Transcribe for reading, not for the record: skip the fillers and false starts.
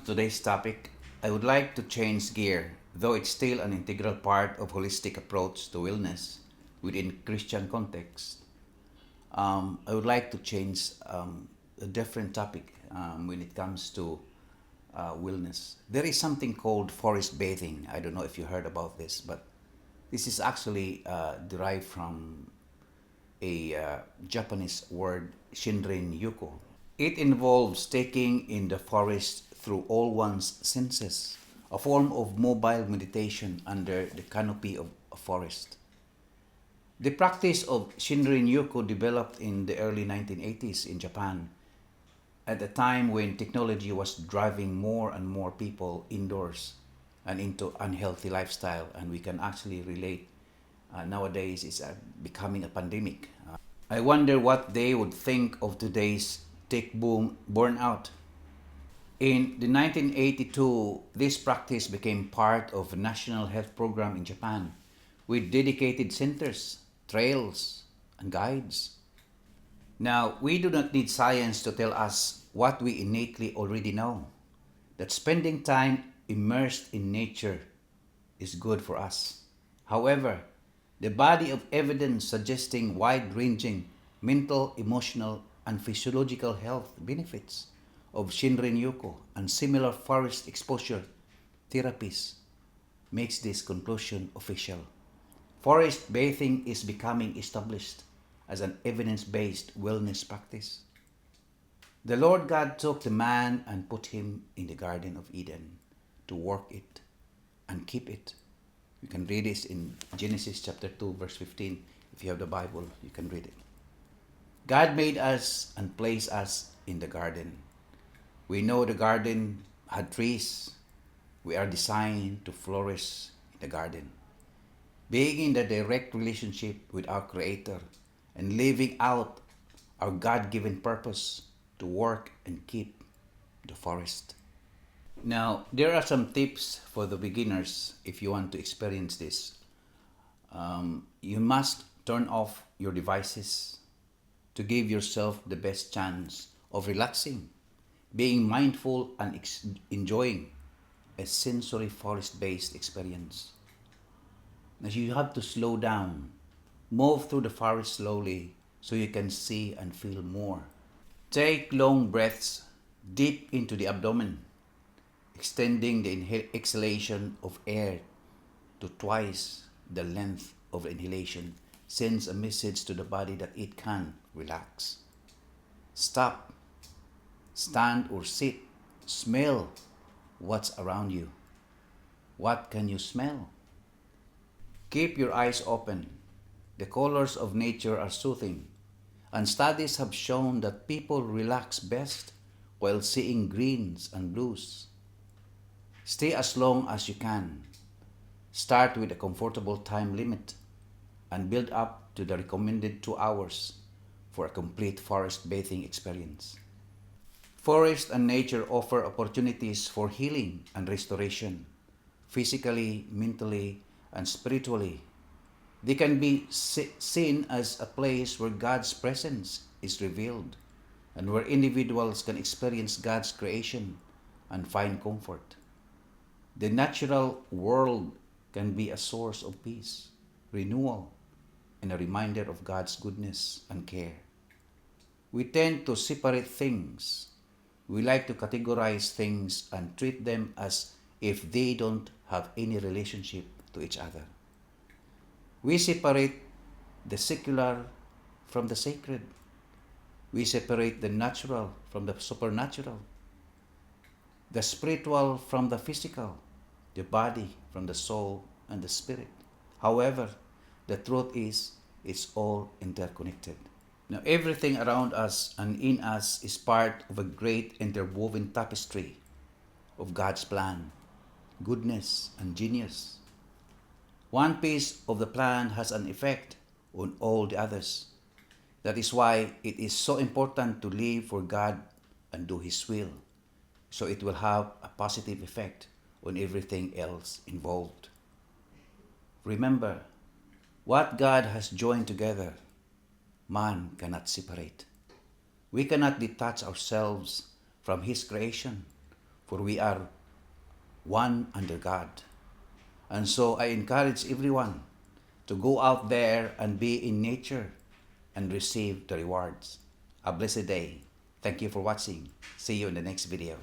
Today's topic, I would like to change gear, though it's still an integral part of holistic approach to wellness within Christian context. I would like to change a different topic when it comes to wellness. There is something called forest bathing. I don't know if you heard about this, but this is actually derived from a Japanese word, Shinrin Yuko. It involves taking in the forest through all one's senses, a form of mobile meditation under the canopy of a forest. The practice of Shinrin Yoku developed in the early 1980s in Japan, at a time when technology was driving more and more people indoors and into unhealthy lifestyle, and we can actually relate nowadays it's becoming a pandemic. I wonder what they would think of today's tech boom burnout. In the 1982, this practice became part of a national health program in Japan with dedicated centers, trails, and guides. Now, we do not need science to tell us what we innately already know, that spending time immersed in nature is good for us. However, the body of evidence suggesting wide-ranging mental, emotional, and physiological health benefits of Shinrin Yoku and similar forest exposure therapies makes this conclusion official. Forest bathing is becoming established as an evidence-based wellness practice. The Lord God took the man and put him in the Garden of Eden to work it and keep it. You can read this in Genesis chapter 2 verse 15. If you have the Bible, you can read it. God made us and placed us in the garden. We know the garden had trees. We are designed to flourish in the garden. Being in the direct relationship with our Creator and living out our God-given purpose to work and keep the forest. Now, there are some tips for the beginners if you want to experience this. You must turn off your devices to give yourself the best chance of relaxing, being mindful and enjoying a sensory forest-based experience. Now you have to slow down, move through the forest slowly so you can see and feel more. Take long breaths deep into the abdomen, extending the exhalation of air to twice the length of inhalation sends a message to the body that it can relax. Stop, stand or sit, smell what's around you. What can you smell? Keep your eyes open. The colors of nature are soothing, and studies have shown that people relax best while seeing greens and blues. Stay as long as you can. Start with a comfortable time limit and build up to the recommended 2 hours for a complete forest bathing experience. Forest and nature offer opportunities for healing and restoration, physically, mentally, and spiritually. They can be seen as a place where God's presence is revealed and where individuals can experience God's creation and find comfort. The natural world can be a source of peace, renewal, and a reminder of God's goodness and care. We tend to separate things. We like to categorize things and treat them as if they don't have any relationship to each other. We separate the secular from the sacred. We separate the natural from the supernatural, the spiritual from the physical, the body from the soul and the spirit. However, the truth is, it's all interconnected. Now, everything around us and in us is part of a great interwoven tapestry of God's plan, goodness, and genius. One piece of the plan has an effect on all the others. That is why it is so important to live for God and do His will, so it will have a positive effect on everything else involved. Remember, what God has joined together, man cannot separate. We cannot detach ourselves from His creation for we are one under God. And so I encourage everyone to go out there and be in nature and receive the rewards. A blessed day. Thank you for watching. See you in the next video.